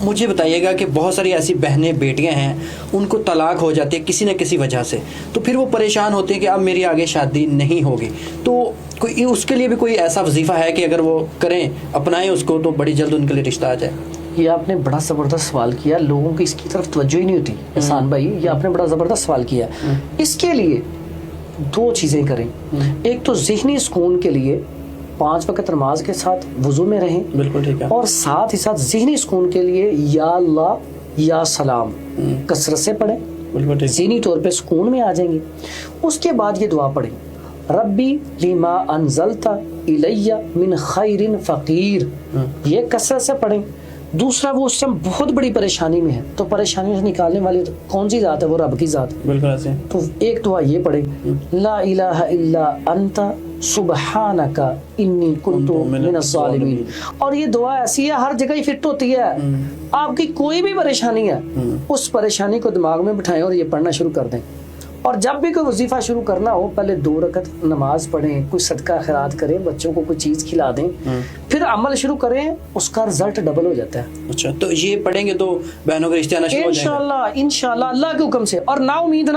مجھے بتائیے گا کہ بہت ساری ایسی بہنیں بیٹیاں ہیں ان کو طلاق ہو جاتی ہے کسی نہ کسی وجہ سے، تو پھر وہ پریشان ہوتے ہیں کہ اب میری آگے شادی نہیں ہوگی، تو کوئی اس کے لیے بھی کوئی ایسا وظیفہ ہے کہ اگر وہ کریں اپنائیں اس کو تو بڑی جلد ان کے لیے رشتہ آ جائے؟ یہ آپ نے بڑا زبردست سوال کیا، لوگوں کی اس کی طرف توجہ ہی نہیں ہوتی احسان بھائی، یہ آپ نے بڑا زبردست سوال کیا۔ اس کے لیے دو چیزیں کریں، ایک تو ذہنی سکون کے لیے 5 وقت نماز کے ساتھ وضو میں رہیں، بالکل ٹھیک ہے، اور ساتھ ہی ساتھ ذہنی سکون کے لیے یا اللہ یا سلام کثرت سے پڑھیں، بالکل ٹھیک، ذہنی طور پہ سکون میں آ جائیں گے۔ اس کے بعد یہ دعا پڑھیں، ربی لما انزلت الی من خیر فقیر، یہ کثرت سے پڑھیں۔ دوسرا وہ اس ٹائم بہت بڑی پریشانی میں ہے تو پریشانی سے نکالنے والی کون سی ذات ہے؟ وہ رب کی ذات ہے۔ بالکل ایسے تو ایک دعا یہ پڑھیں، لا الہ الا انت سبحانک انی کنت من الظالمین، اور یہ دعا ایسی ہے ہر جگہ ہی فٹ ہوتی ہے۔ آپ کی کوئی بھی پریشانی ہے اس پریشانی کو دماغ میں بٹھائیں اور یہ پڑھنا شروع کر دیں، اور جب بھی کوئی وظیفہ شروع کرنا ہو پہلے 2 رکعت نماز پڑھیں، کوئی صدقہ خیرات کریں، بچوں کو کوئی چیز کھلا دیں، پھر عمل شروع کریں، اس کا رزلٹ ڈبل ہو جاتا ہے۔ اچھا، تو یہ پڑھیں گے تو بہنوں کے رشتے آنا شروع ہو جائیں گے انشاءاللہ انشاءاللہ اللہ کے حکم سے، اور نا امید نہ